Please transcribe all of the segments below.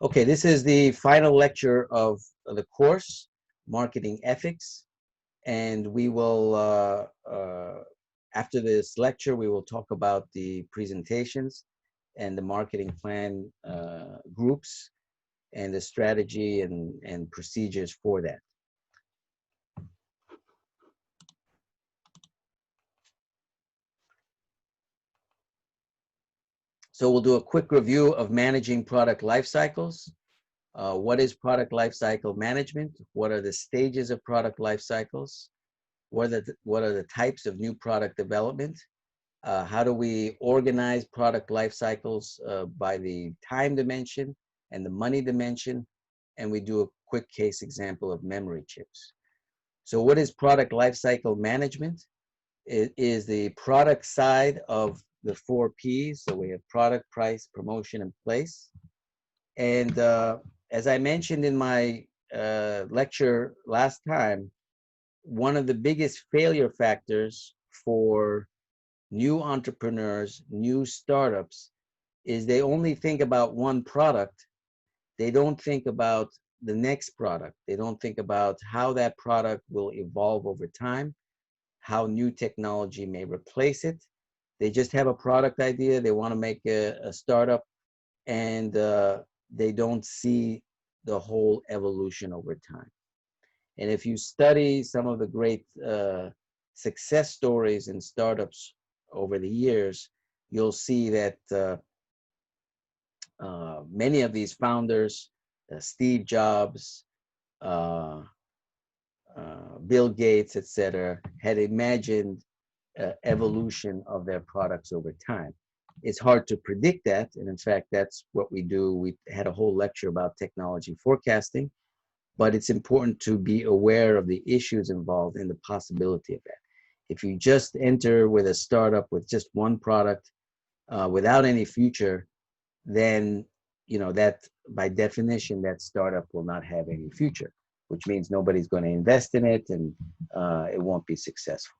Okay, this is the final lecture of the course, Marketing Ethics, and we will, after this lecture, we will talk about the presentations and the marketing plan groups and the strategy and procedures for that. So we'll do a quick review of managing product life cycles. What is product life cycle management? What are the stages of product life cycles? What are the types of new product development? How do we organize product life cycles by the time dimension and the money dimension? And we do a quick case example of memory chips. So what is product life cycle management? It is the product side of the 4 Ps. So we have product, price, promotion, and place. And as I mentioned in my lecture last time, one of the biggest failure factors for new entrepreneurs, new startups, is they only think about one product. They don't think about the next product. They don't think about how that product will evolve over time, how new technology may replace it. They just have a product idea. They want to make a startup, and they don't see the whole evolution over time. And if you study some of the great success stories in startups over the years, you'll see that many of these founders, Steve Jobs, uh, Bill Gates, etc., had imagined evolution of their products over time. It's hard to predict that, and in fact, that's what we do. We had a whole lecture about technology forecasting, but it's important to be aware of the issues involved and the possibility of that. If you just enter with a startup with just one product without any future, then that by definition that startup will not have any future, which means nobody's going to invest in it and it won't be successful.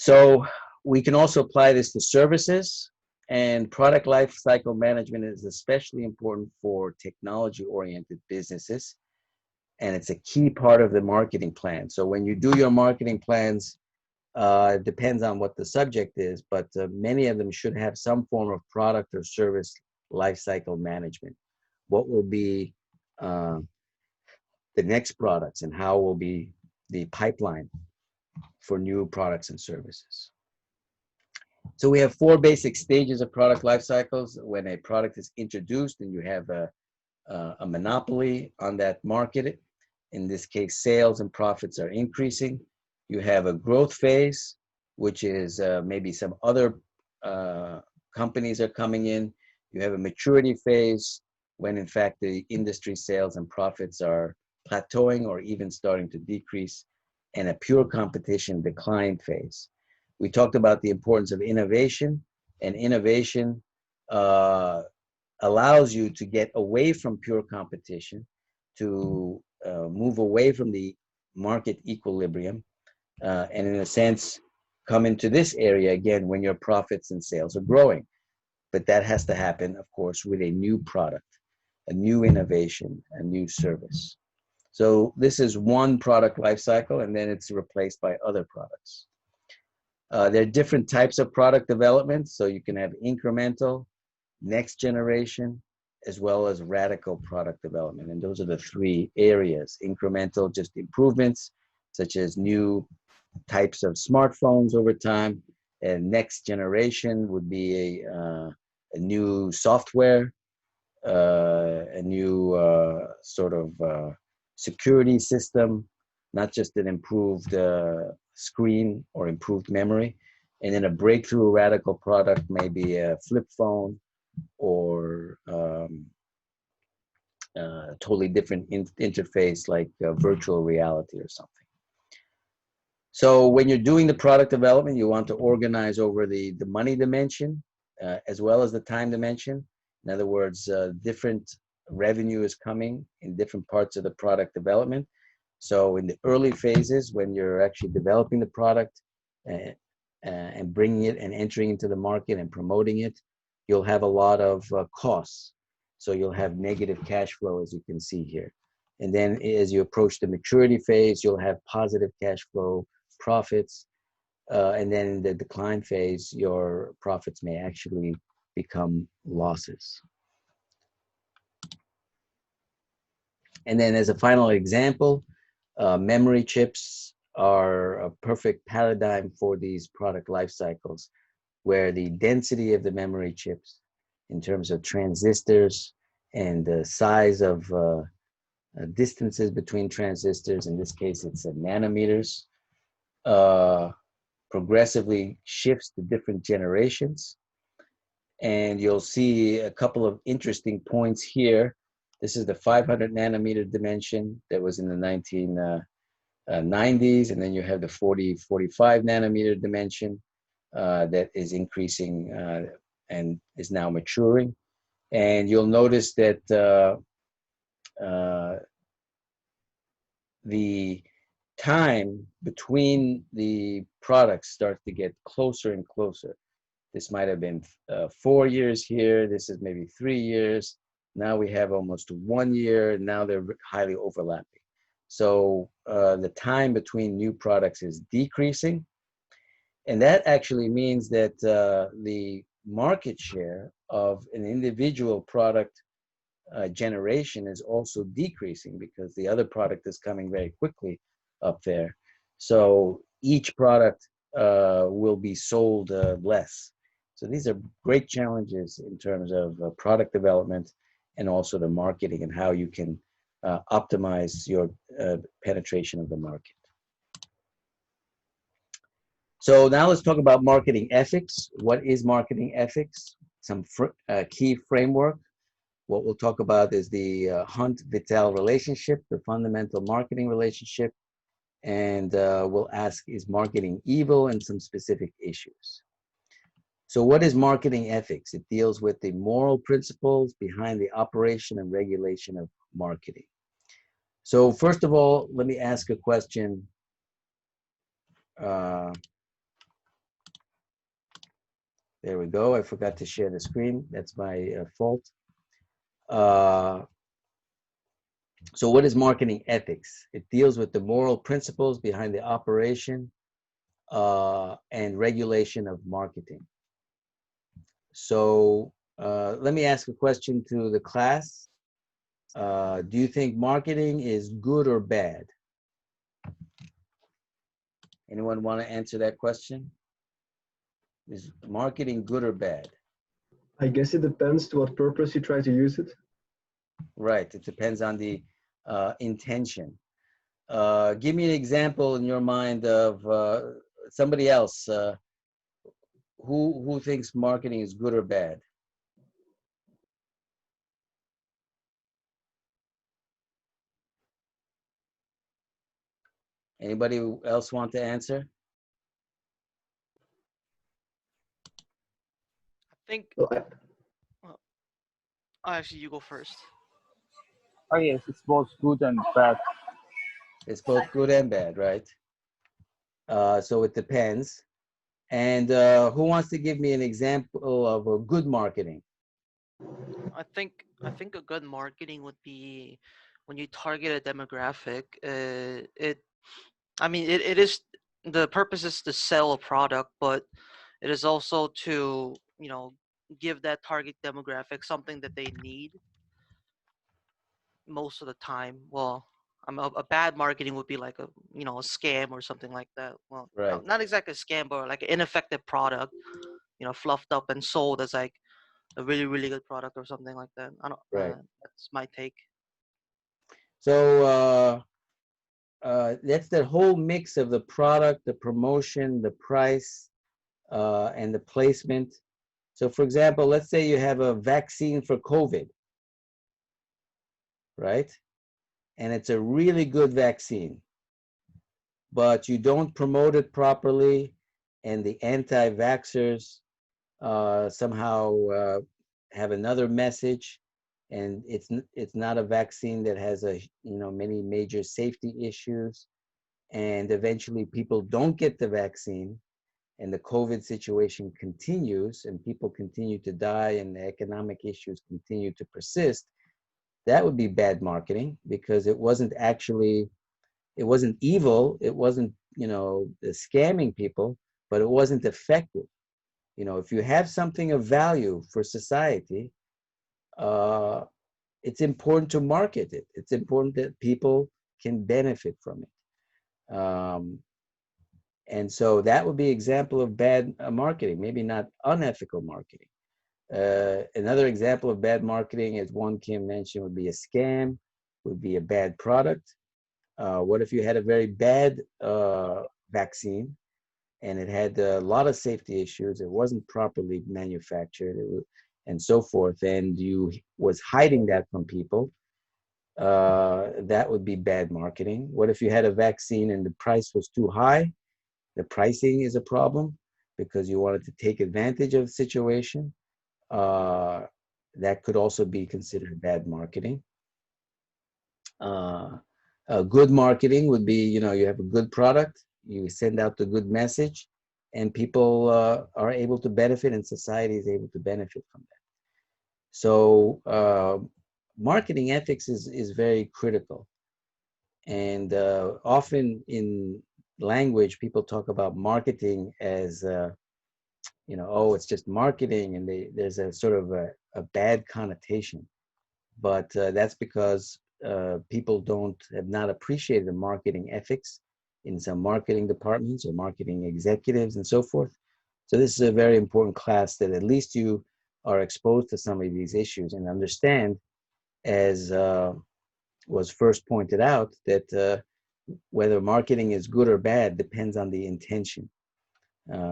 So we can also apply this to services, and product life cycle management is especially important for technology oriented businesses, and it's a key part of the marketing plan. So when you do your marketing plans, it depends on what the subject is, but many of them should have some form of product or service lifecycle management. What will be the next products, and how will be the pipeline for new products and services? So we have 4 basic stages of product life cycles. When a product is introduced and you have a monopoly on that market, in this case, sales and profits are increasing. You have a growth phase, which is maybe some other companies are coming in. You have a maturity phase, when in fact the industry sales and profits are plateauing or even starting to decrease, and a pure competition decline phase. We talked about the importance of innovation, and innovation allows you to get away from pure competition, to move away from the market equilibrium, and in a sense, come into this area again when your profits and sales are growing. But that has to happen, of course, with a new product, a new innovation, a new service. So this is one product life cycle, and then it's replaced by other products. There are different types of product development. So you can have incremental, next generation, as well as radical product development. And those are the 3 areas. Incremental, just improvements, such as new types of smartphones over time. And next generation would be a new software, a new sort of security system, not just an improved screen or improved memory. And then a breakthrough radical product, maybe a flip phone, or a totally different interface like virtual reality or something. So when you're doing the product development, you want to organize over the money dimension as well as the time dimension. In other words, different revenue is coming in different parts of the product development. So in the early phases, when you're actually developing the product and bringing it and entering into the market and promoting it, you'll have a lot of costs. So you'll have negative cash flow, as you can see here. And then as you approach the maturity phase, you'll have positive cash flow profits. And then in the decline phase, your profits may actually become losses. And then as a final example, memory chips are a perfect paradigm for these product life cycles, where the density of the memory chips in terms of transistors and the size of distances between transistors, in this case it's nanometers, progressively shifts to different generations. And you'll see a couple of interesting points here. This is the 500 nanometer dimension that was in the 1990s, and then you have the 45 nanometer dimension that is increasing and is now maturing. And you'll notice that the time between the products starts to get closer and closer. This might have been 4 years here. This is maybe 3 years. Now we have almost 1 year. Now they're highly overlapping. So the time between new products is decreasing. And that actually means that the market share of an individual product generation is also decreasing, because the other product is coming very quickly up there. So each product will be sold less. So these are great challenges in terms of product development and also the marketing and how you can optimize your penetration of the market. So now let's talk about marketing ethics. What is marketing ethics? Some key framework. What we'll talk about is the Hunt-Vitale relationship, the fundamental marketing relationship, and we'll ask, is marketing evil, and some specific issues. So what is marketing ethics? It deals with the moral principles behind the operation and regulation of marketing. So first of all, let me ask a question. There we go. I forgot to share the screen. That's my fault. So what is marketing ethics? It deals with the moral principles behind the operation and regulation of marketing. So let me ask a question to the class. Do you think marketing is good or bad? Anyone want to answer that question? Is marketing good or bad? I guess it depends to what purpose you try to use it. Right, it depends on the intention. Give me an example in your mind of somebody else who thinks marketing is good or bad. Anybody else want to answer? I think. Well, Actually, you go first. Oh yes, it's both good and bad. It's both good and bad, right? So it depends. And who wants to give me an example of a good marketing? I think a good marketing would be when you target a demographic. It is, the purpose is to sell a product, but it is also to, give that target demographic something that they need most of the time. Well, a bad marketing would be like a scam or something like that. Well, Right. not exactly a scam, but like an ineffective product, fluffed up and sold as like a really, really good product or something like that. I don't. Right. That's my take. So that's the whole mix of the product, the promotion, the price, and the placement. So for example, let's say you have a vaccine for COVID, right? And it's a really good vaccine, but you don't promote it properly, and the anti-vaxxers somehow have another message, and it's not a vaccine that has many major safety issues, and eventually people don't get the vaccine, and the COVID situation continues and people continue to die and the economic issues continue to persist, that would be bad marketing because it wasn't evil. It wasn't, scamming people, but it wasn't effective. If you have something of value for society, it's important to market it. It's important that people can benefit from it. And so that would be an example of bad marketing, maybe not unethical marketing. Another example of bad marketing, as Won Kim mentioned, would be a scam, would be a bad product. What if you had a very bad vaccine and it had a lot of safety issues, it wasn't properly manufactured, and so forth, and you was hiding that from people? That would be bad marketing. What if you had a vaccine and the price was too high? The pricing is a problem because you wanted to take advantage of the situation. That could also be considered bad marketing. Good marketing would be, you have a good product, you send out the good message, and people are able to benefit, and society is able to benefit from that. So marketing ethics is very critical. And often in language, people talk about marketing as, oh, it's just marketing, and there's a sort of a bad connotation. But that's because people have not appreciated the marketing ethics in some marketing departments or marketing executives and so forth. So this is a very important class, that at least you are exposed to some of these issues and understand, as was first pointed out, that whether marketing is good or bad depends on the intention.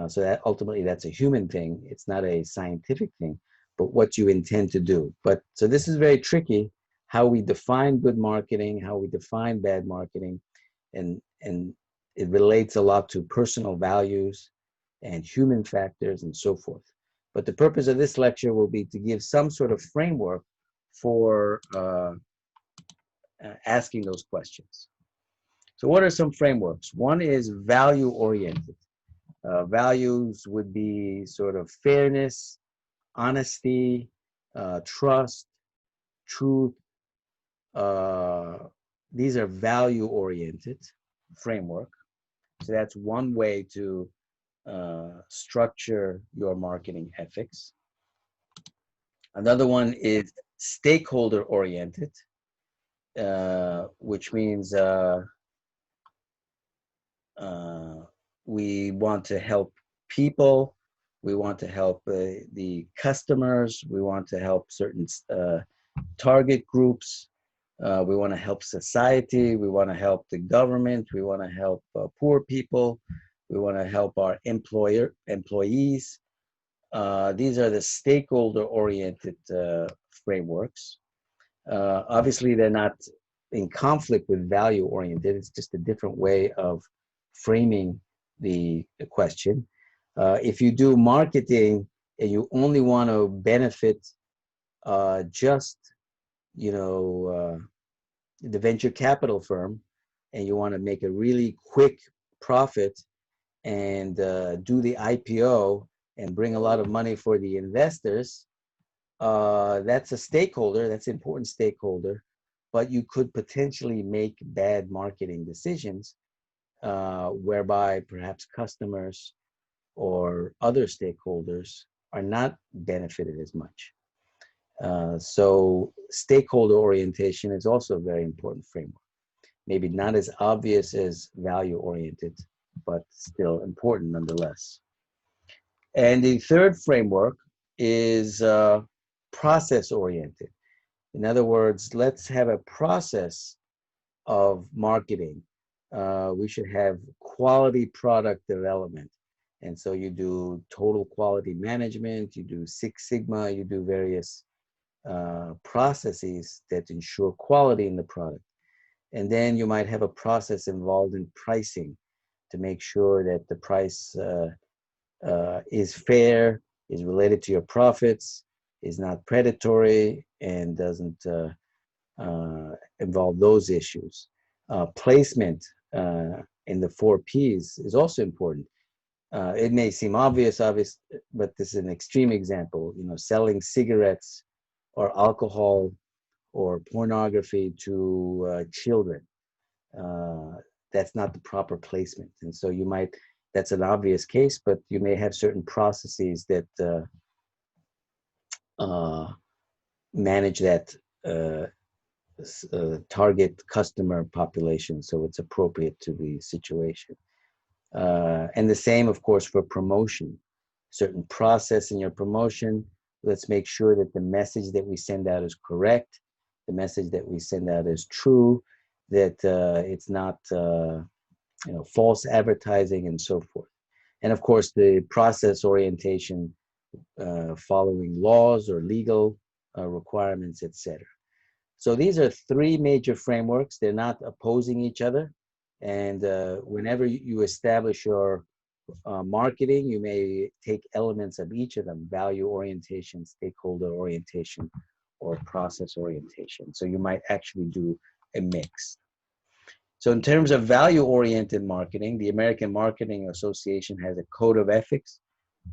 So that ultimately, that's a human thing. It's not a scientific thing, but what you intend to do. But so this is very tricky, how we define good marketing, how we define bad marketing, and it relates a lot to personal values and human factors and so forth. But the purpose of this lecture will be to give some sort of framework for asking those questions. So what are some frameworks? One is value-oriented. Values would be sort of fairness, honesty, trust, truth. These are value-oriented framework. So that's one way to structure your marketing ethics. Another one is stakeholder-oriented, which means we want to help people, we want to help the customers, we want to help certain target groups, we want to help society, we want to help the government, we want to help poor people, we want to help our employees. These are the stakeholder-oriented frameworks. Obviously, they're not in conflict with value-oriented. It's just a different way of framing the question. If you do marketing and you only want to benefit just, the venture capital firm, and you want to make a really quick profit and do the IPO and bring a lot of money for the investors, that's a stakeholder, that's an important stakeholder, but you could potentially make bad marketing decisions whereby perhaps customers or other stakeholders are not benefited as much. So stakeholder orientation is also a very important framework. Maybe not as obvious as value-oriented, but still important nonetheless. And the third framework is process-oriented. In other words, let's have a process of marketing. We should have quality product development. And so you do total quality management, you do Six Sigma, you do various processes that ensure quality in the product. And then you might have a process involved in pricing to make sure that the price is fair, is related to your profits, is not predatory, and doesn't involve those issues. Placement in the 4 Ps is also important. It may seem obvious, but this is an extreme example. You know, selling cigarettes or alcohol or pornography to children. That's not the proper placement, and so you might. That's an obvious case, but you may have certain processes that manage that target customer population, so it's appropriate to the situation. And the same, of course, for promotion. Certain process in your promotion. Let's make sure that the message that we send out is correct, the message that we send out is true, that it's not false advertising and so forth. And of course, the process orientation following laws or legal requirements, etc. So these are three major frameworks. They're not opposing each other. And whenever you establish your marketing, you may take elements of each of them: value orientation, stakeholder orientation, or process orientation. So you might actually do a mix. So in terms of value-oriented marketing, the American Marketing Association has a code of ethics,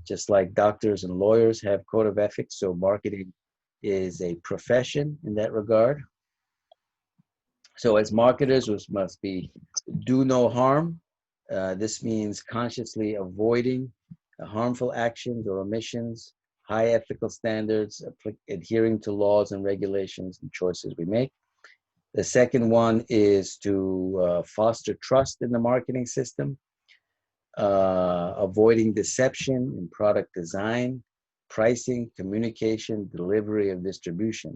just like doctors and lawyers have code of ethics. So marketing is a profession in that regard. So as marketers, we must be do no harm. This means consciously avoiding harmful actions or omissions, high ethical standards, adhering to laws and regulations and choices we make. The second one is to foster trust in the marketing system, avoiding deception in product design, pricing, communication, delivery, and distribution.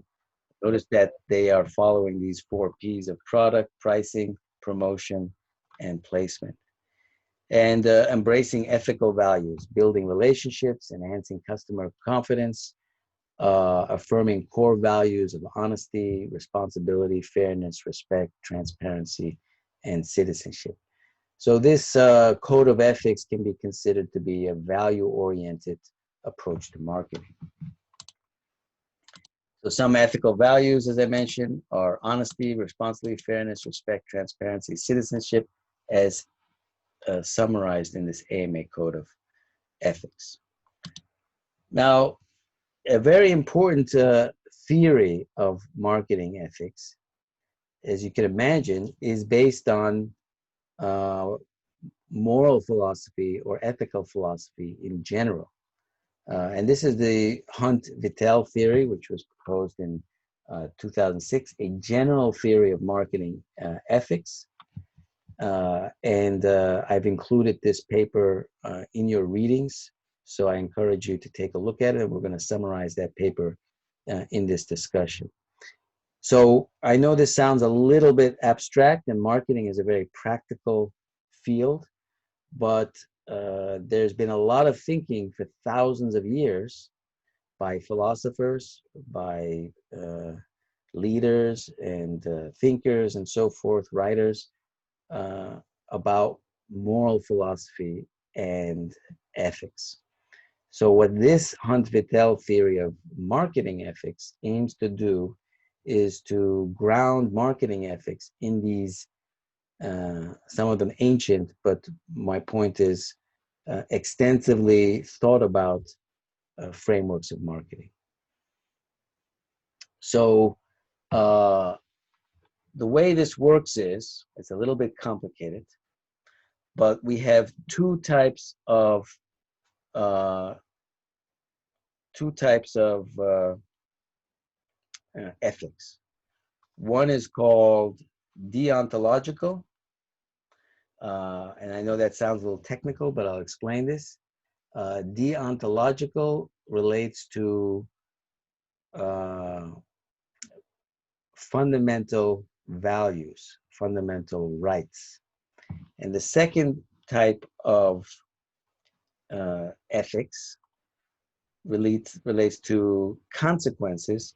Notice that they are following these 4 P's of product, pricing, promotion, and placement. And embracing ethical values, building relationships, enhancing customer confidence, affirming core values of honesty, responsibility, fairness, respect, transparency, and citizenship. So this code of ethics can be considered to be a value-oriented approach to marketing. So some ethical values, as I mentioned, are honesty, responsibility, fairness, respect, transparency, citizenship, as summarized in this AMA code of ethics. Now, a very important theory of marketing ethics, as you can imagine, is based on moral philosophy or ethical philosophy in general. And this is the Hunt-Vittel theory, which was proposed in 2006, a general theory of marketing ethics. And I've included this paper in your readings, so I encourage you to take a look at it. And we're going to summarize that paper in this discussion. So I know this sounds a little bit abstract, and marketing is a very practical field, but there's been a lot of thinking for thousands of years by philosophers, by leaders and thinkers and so forth, writers, about moral philosophy and ethics. So what this Hunt-Vittel theory of marketing ethics aims to do is to ground marketing ethics in these, some of them ancient, but my point is extensively thought about frameworks of marketing. So the way this works is, it's a little bit complicated, but we have two types of ethics. One is called deontological, and I know that sounds a little technical, but I'll explain this. Deontological relates to fundamental values, fundamental rights. And the second type of ethics relates to consequences.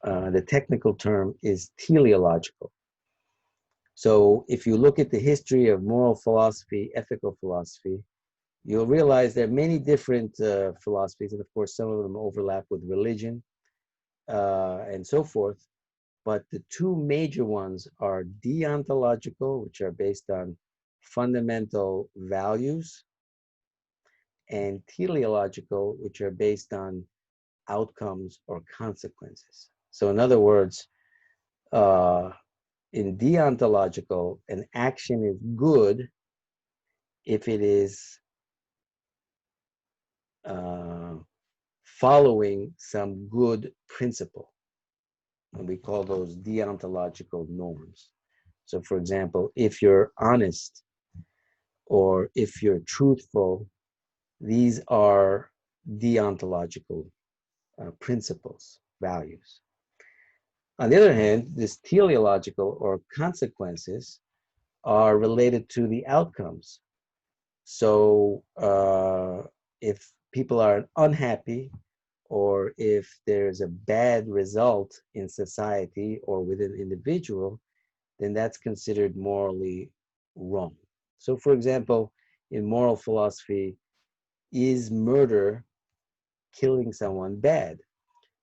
The technical term is teleological. So if you look at the history of moral philosophy, ethical philosophy, you'll realize there are many different philosophies, and of course some of them overlap with religion and so forth. But the two major ones are deontological, which are based on fundamental values, and teleological, which are based on outcomes or consequences. So in other words, in deontological, an action is good if it is following some good principle. And we call those deontological norms. So for example, if you're honest or if you're truthful, these are deontological principles, values. On the other hand, this teleological or consequences are related to the outcomes. So if people are unhappy or if there's a bad result in society or with an individual, then that's considered morally wrong. So for example, in moral philosophy, is murder, killing someone, bad?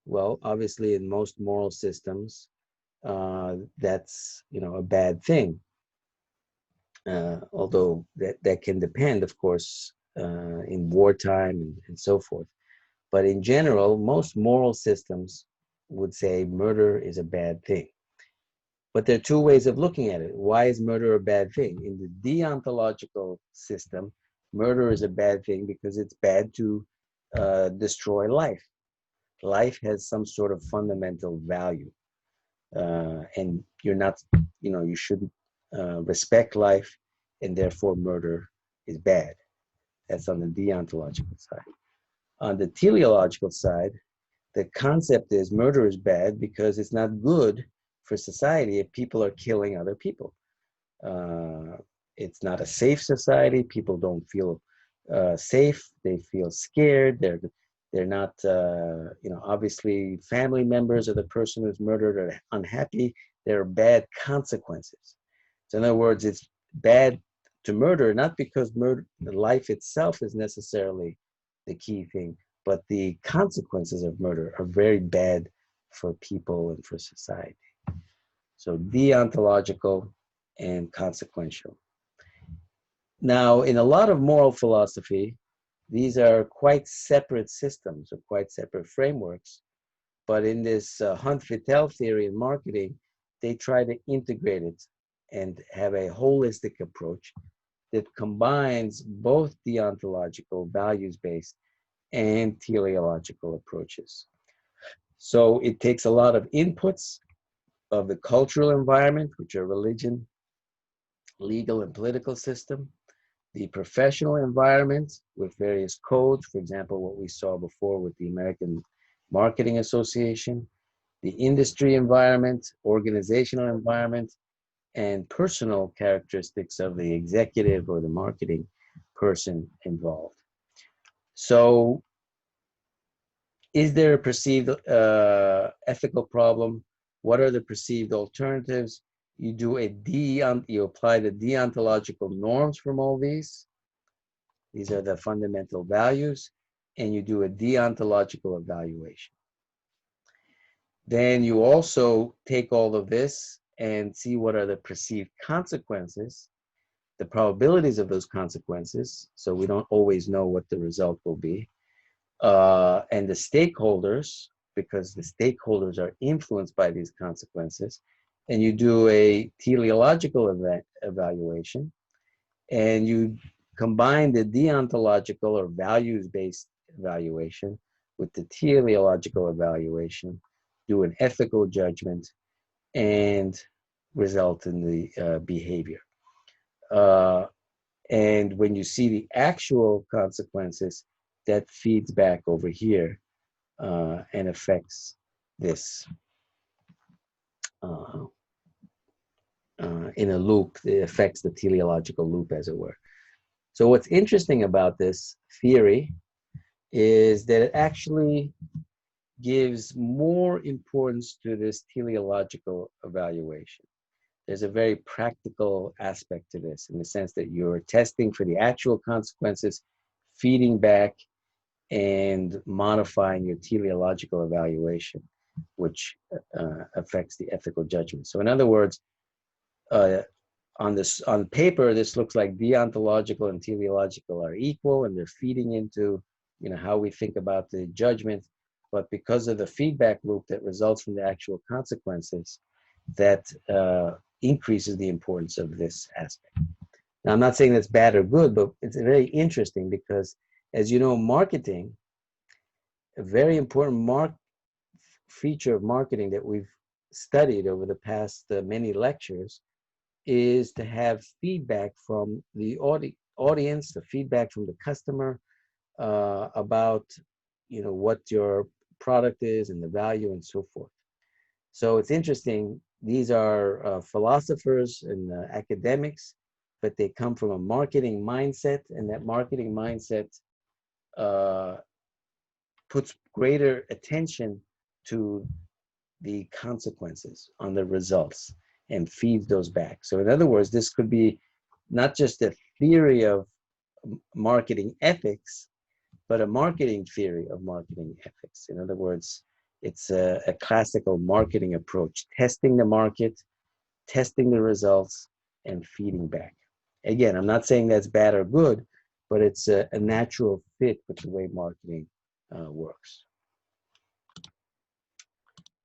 Well, obviously in most moral systems, that's a bad thing. Although that can depend, of course, in wartime and so forth. But in general, most moral systems would say murder is a bad thing. But there are two ways of looking at it. Why is murder a bad thing? In the deontological system, murder is a bad thing because it's bad to destroy life. Life has some sort of fundamental value. And you're not, you should respect life, and therefore murder is bad. That's on the deontological side. On the teleological side, the concept is murder is bad because it's not good for society if people are killing other people. It's not a safe society. People don't feel safe. They feel scared. They're not, obviously family members of the person who's murdered are unhappy. There are bad consequences. So in other words, it's bad to murder, not because life itself is necessarily the key thing, but the consequences of murder are very bad for people and for society. So deontological and consequential. Now, in a lot of moral philosophy, these are quite separate systems or quite separate frameworks. But in this Hunt-Vittel theory in marketing, they try to integrate it and have a holistic approach that combines both deontological, values-based, and teleological approaches. So it takes a lot of inputs of the cultural environment, which are religion, legal and political system, the professional environment with various codes, for example, what we saw before with the American Marketing Association, the industry environment, organizational environment, and personal characteristics of the executive or the marketing person involved. So is there a perceived ethical problem? What are the perceived alternatives? You you apply the deontological norms from all these. These are the fundamental values, and you do a deontological evaluation. Then you also take all of this and see what are the perceived consequences, the probabilities of those consequences, so we don't always know what the result will be, and the stakeholders, because the stakeholders are influenced by these consequences, and you do a teleological evaluation, and you combine the deontological or values-based evaluation with the teleological evaluation, do an ethical judgment, and result in the behavior. And when you see the actual consequences, that feeds back over here and affects this in a loop. It affects the teleological loop, as it were. So what's interesting about this theory is that it actually gives more importance to this teleological evaluation. There's a very practical aspect to this in the sense that you're testing for the actual consequences, feeding back and modifying your teleological evaluation, which affects the ethical judgment. So in other words, on paper, this looks like deontological and teleological are equal, and they're feeding into, how we think about the judgment. But because of the feedback loop that results from the actual consequences, that increases the importance of this aspect. Now, I'm not saying that's bad or good, but it's very interesting because, as you know, marketing, a very important feature of marketing that we've studied over the past many lectures is to have feedback from the audience, the feedback from the customer about, what your product is and the value and so forth. So it's interesting. These are philosophers and academics, but they come from a marketing mindset, and that marketing mindset puts greater attention to the consequences on the results and feeds those back. So in other words, this could be not just a theory of marketing ethics, but a marketing theory of marketing ethics. In other words, it's a classical marketing approach, testing the market, testing the results, and feeding back. Again, I'm not saying that's bad or good, but it's a natural fit with the way marketing works.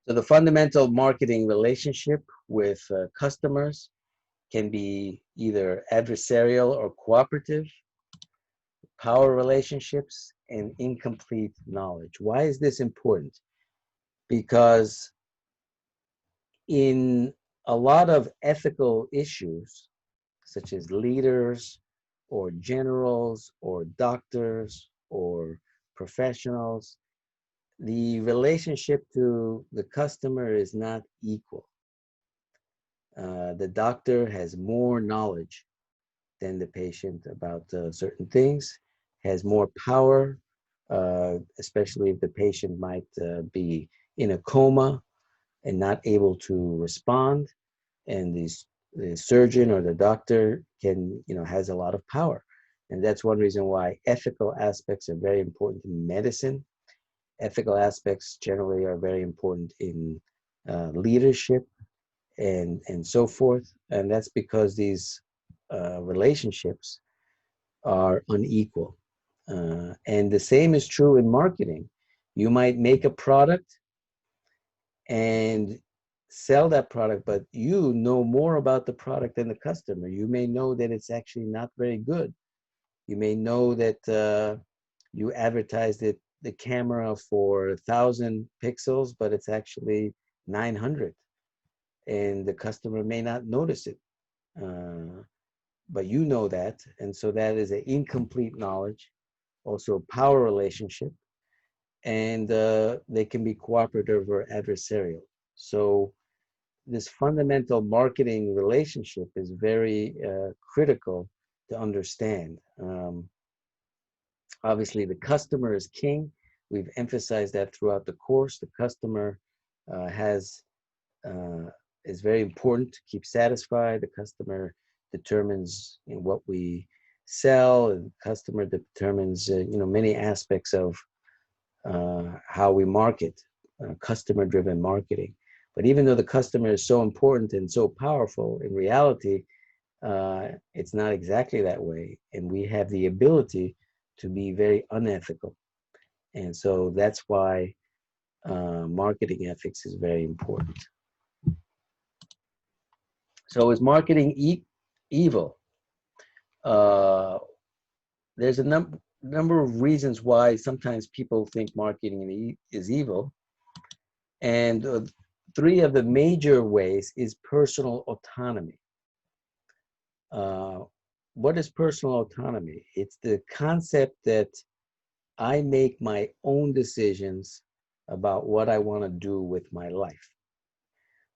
So the fundamental marketing relationship with customers can be either adversarial or cooperative, power relationships, and incomplete knowledge. Why is this important? Because in a lot of ethical issues, such as leaders or generals or doctors or professionals, the relationship to the customer is not equal. The doctor has more knowledge than the patient about certain things, has more power, especially if the patient might be in a coma and not able to respond, and the surgeon or the doctor has a lot of power. And that's one reason why ethical aspects are very important in medicine. Ethical aspects generally are very important in leadership and so forth. And that's because these relationships are unequal. And the same is true in marketing. You might make a product and sell that product, but you know more about the product than the customer. You may know that it's actually not very good. You may know that you advertised the camera for 1,000 pixels, but it's actually 900, and the customer may not notice it. But you know that, and so that is an incomplete knowledge, also a power relationship, and they can be cooperative or adversarial. So this fundamental marketing relationship is very critical to understand. Obviously, the customer is king. We've emphasized that throughout the course. The customer is very important to keep satisfied. The customer determines what we sell, and the customer determines many aspects of how we market, customer-driven marketing. But even though the customer is so important and so powerful, in reality, it's not exactly that way. And we have the ability to be very unethical. And so that's why marketing ethics is very important. So is marketing evil? There's a number of reasons why sometimes people think marketing is evil. And three of the major ways is personal autonomy. What is personal autonomy? It's the concept that I make my own decisions about what I want to do with my life.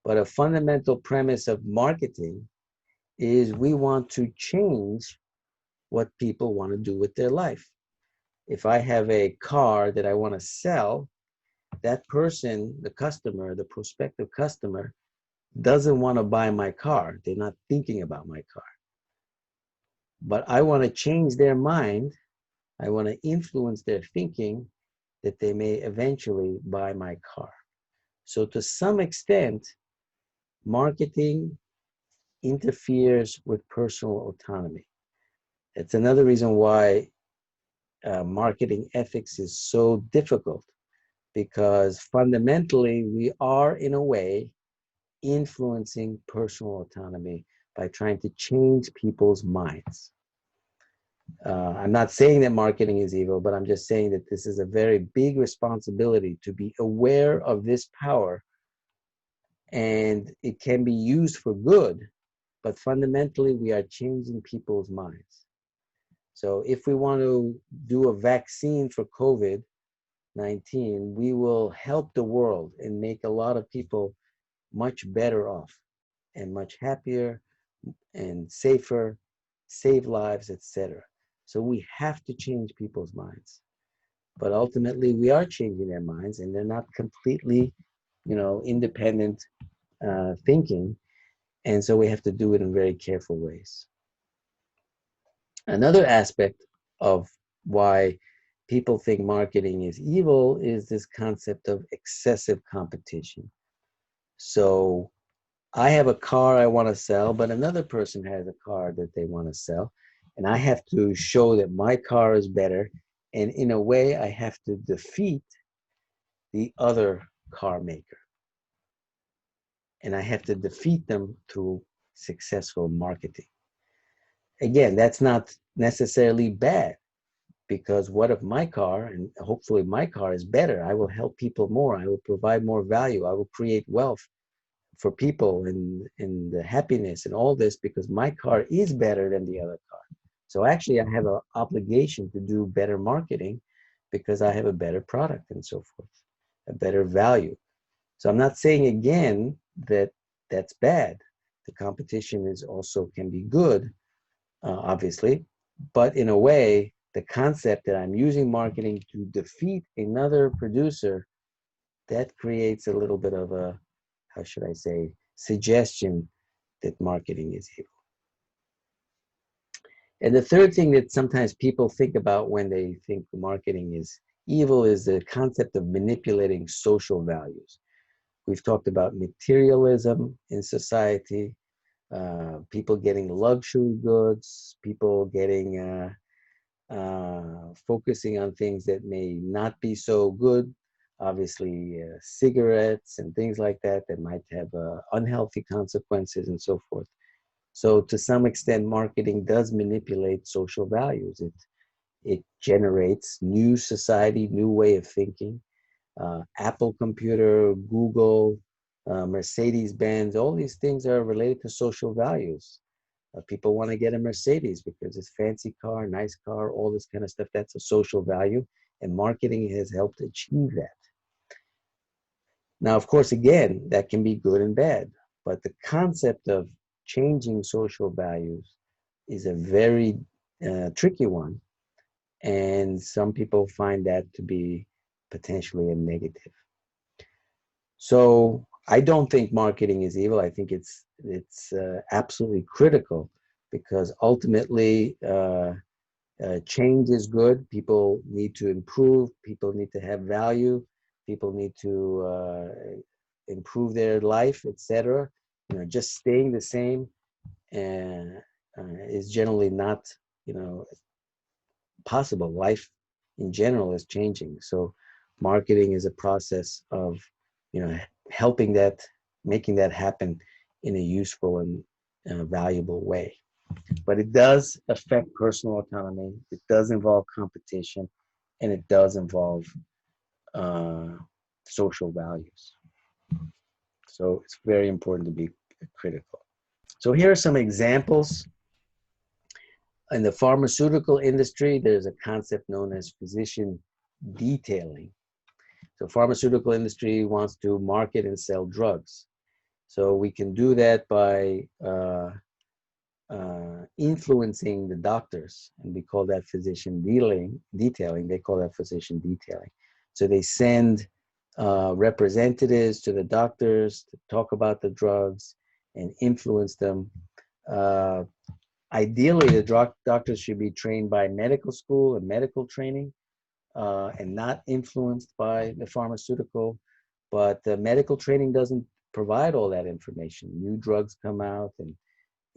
But a fundamental premise of marketing is we want to change what people want to do with their life. If I have a car that I want to sell, that person, the customer, the prospective customer, doesn't want to buy my car. They're not thinking about my car. But I want to change their mind. I want to influence their thinking that they may eventually buy my car. So to some extent, marketing interferes with personal autonomy. It's another reason why marketing ethics is so difficult, because fundamentally we are, in a way, influencing personal autonomy by trying to change people's minds. I'm not saying that marketing is evil, but I'm just saying that this is a very big responsibility to be aware of this power, and it can be used for good, but fundamentally we are changing people's minds. So if we want to do a vaccine for COVID-19, we will help the world and make a lot of people much better off and much happier and safer, save lives, etc. So we have to change people's minds. But ultimately, we are changing their minds, and they're not completely, independent thinking. And so we have to do it in very careful ways. Another aspect of why people think marketing is evil is this concept of excessive competition. So I have a car I want to sell, but another person has a car that they want to sell. And I have to show that my car is better. And in a way, I have to defeat the other car maker. And I have to defeat them through successful marketing. Again, that's not necessarily bad, because what if my car, and hopefully my car is better, I will help people more, I will provide more value, I will create wealth for people and the happiness and all this, because my car is better than the other car. So actually I have an obligation to do better marketing because I have a better product and so forth, a better value. So I'm not saying again that that's bad. The competition is also can be good, obviously, but in a way, the concept that I'm using marketing to defeat another producer, that creates a little bit of a, how should I say, suggestion that marketing is evil. And the third thing that sometimes people think about when they think marketing is evil is the concept of manipulating social values. We've talked about materialism in society, people getting luxury goods, people getting focusing on things that may not be so good. Obviously, cigarettes and things like that that might have unhealthy consequences and so forth. So to some extent, marketing does manipulate social values. It generates new society, new way of thinking. Apple computer, Google, Mercedes-Benz, all these things are related to social values. People want to get a Mercedes because it's fancy car, nice car, all this kind of stuff. That's a social value, and marketing has helped achieve that. Now, of course, again, that can be good and bad, but the concept of changing social values is a very tricky one, and some people find that to be potentially a negative. So I don't think marketing is evil. I think it's absolutely critical, because ultimately change is good. People need to improve. People need to have value. People need to improve their life, etc. Just staying the same is generally not, possible. Life in general is changing. So marketing is a process of, helping that, making that happen in a useful and valuable way. But it does affect personal autonomy. It does involve competition, and it does involve social values. So it's very important to be critical. So here are some examples. In the pharmaceutical industry, there's a concept known as physician detailing. So pharmaceutical industry wants to market and sell drugs. So we can do that by influencing the doctors, and we call that physician detailing. They call that physician detailing. So they send representatives to the doctors to talk about the drugs and influence them. Ideally, the doctors should be trained by medical school and medical training, and not influenced by the pharmaceutical. But the medical training doesn't provide all that information. New drugs come out, and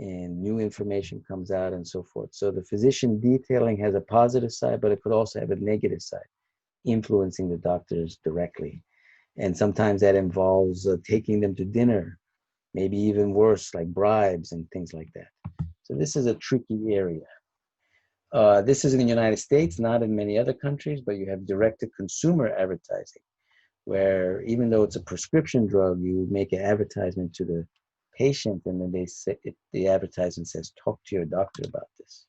and new information comes out and so forth. So the physician detailing has a positive side, but it could also have a negative side, influencing the doctors directly. And sometimes that involves taking them to dinner, maybe even worse, like bribes and things like that. So this is a tricky area. This is in the United States, not in many other countries, but you have direct-to-consumer advertising, where even though it's a prescription drug, you make an advertisement to the patient, and then they say, the advertisement says, talk to your doctor about this.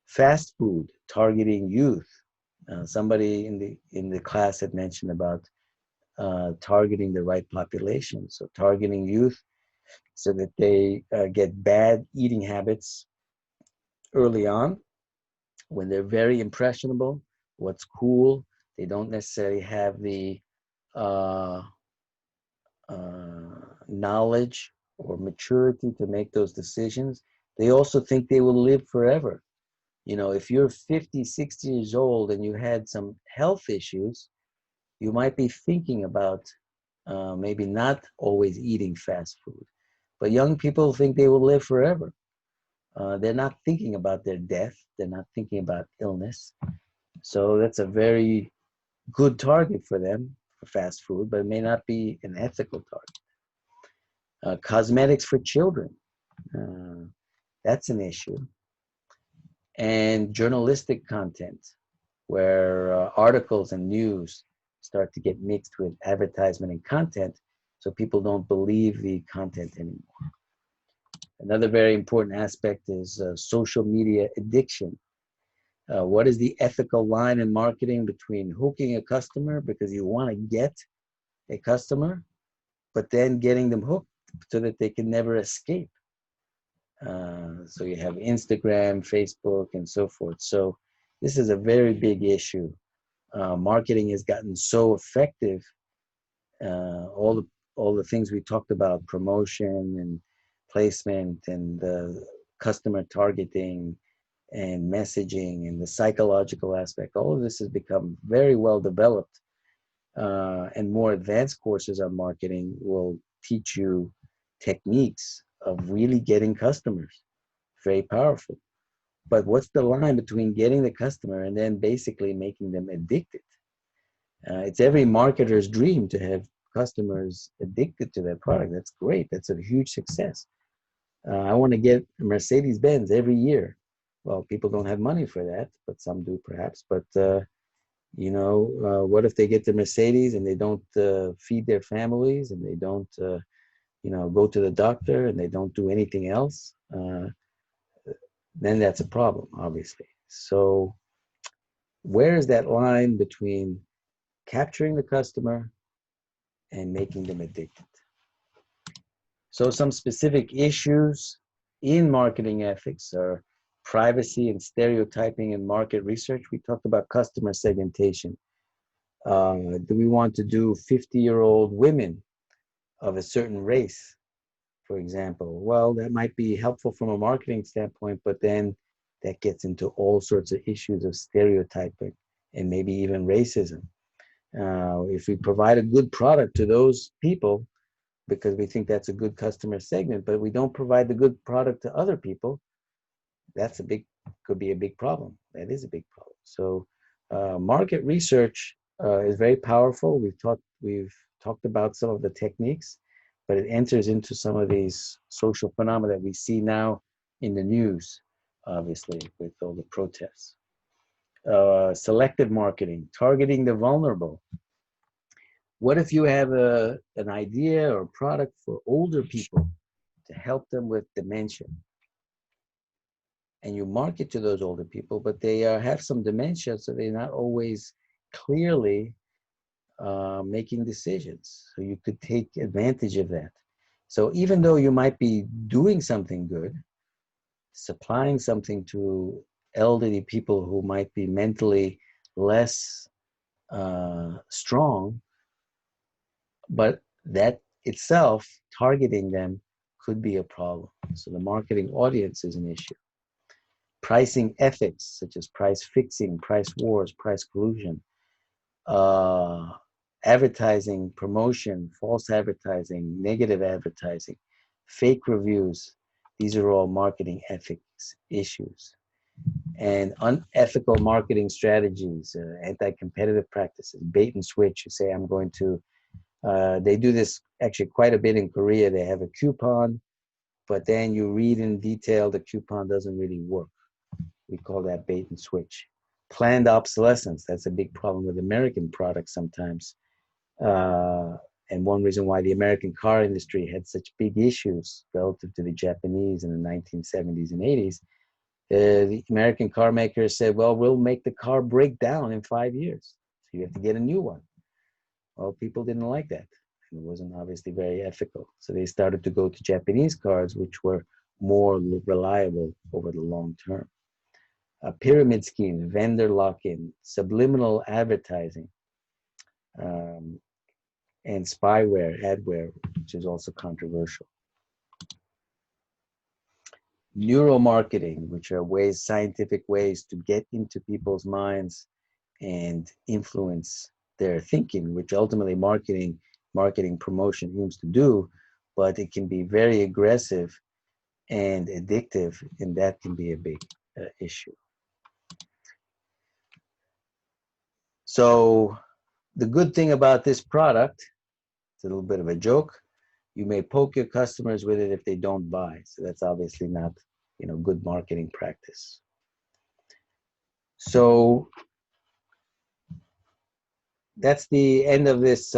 Fast food targeting youth. Somebody in the class had mentioned about targeting the right population. So targeting youth so that they get bad eating habits early on when they're very impressionable. What's cool? They don't necessarily have the knowledge or maturity to make those decisions. They also think they will live forever. You know, if you're 50, 60 years old and you had some health issues, you might be thinking about maybe not always eating fast food. But young people think they will live forever. They're not thinking about their death. They're not thinking about illness. So that's a very good target for them for fast food, but it may not be an ethical target. Cosmetics for children, that's an issue. And journalistic content, where articles and news start to get mixed with advertisement and content, so people don't believe the content anymore. Another very important aspect is social media addiction. What is the ethical line in marketing between hooking a customer because you want to get a customer, but then getting them hooked so that they can never escape? So you have Instagram, Facebook, and so forth. So this is a very big issue. Marketing has gotten so effective. All the things we talked about, promotion and placement and customer targeting and messaging and the psychological aspect, all of this has become very well developed. And more advanced courses on marketing will teach you techniques of really getting customers. Very powerful. But what's the line between getting the customer and then basically making them addicted? It's every marketer's dream to have customers addicted to their product. That's great. That's a huge success. I want to get a Mercedes-Benz every year. Well, people don't have money for that, but some do perhaps. But, what if they get the Mercedes and they don't feed their families and they don't, go to the doctor and they don't do anything else? Then that's a problem, obviously. So where is that line between capturing the customer and making them addicted? So some specific issues in marketing ethics are privacy and stereotyping in market research. We talked about customer segmentation. Do we want to do 50-year-old women of a certain race, for example? Well, that might be helpful from a marketing standpoint, but then that gets into all sorts of issues of stereotyping and maybe even racism. If we provide a good product to those people because we think that's a good customer segment, but we don't provide the good product to other people, that's could be a big problem. That is a big problem. So market research is very powerful. We've talked about some of the techniques, but it enters into some of these social phenomena that we see now in the news, obviously, with all the protests. Selective marketing, targeting the vulnerable. What if you have an idea or product for older people to help them with dementia? And you market to those older people, but they have some dementia, so they're not always clearly making decisions. So you could take advantage of that. So even though you might be doing something good, supplying something to elderly people who might be mentally less strong, but that itself, targeting them, could be a problem. So the marketing audience is an issue. Pricing ethics, such as price fixing, price wars, price collusion, advertising, promotion, false advertising, negative advertising, fake reviews, These are all marketing ethics issues. And unethical marketing strategies, anti-competitive practices, bait and switch. You say, I'm going to, they do this actually quite a bit in Korea. They have a coupon, but then you read in detail, the coupon doesn't really work. We call that bait and switch. Planned obsolescence, that's a big problem with American products sometimes. And one reason why the American car industry had such big issues relative to the Japanese in the 1970s and 80s, the American car makers said, well, we'll make the car break down in 5 years. So you have to get a new one. Well, people didn't like that. It wasn't obviously very ethical. So they started to go to Japanese cars, which were more reliable over the long term. Pyramid schemes, vendor lock-in, subliminal advertising, and spyware, adware, which is also controversial. Neuromarketing, which are ways, scientific ways to get into people's minds and influence their thinking, which ultimately marketing promotion aims to do, but it can be very aggressive and addictive, and that can be a big issue. So the good thing about this product, it's a little bit of a joke, you may poke your customers with it if they don't buy. So that's obviously not, good marketing practice. So that's the end of this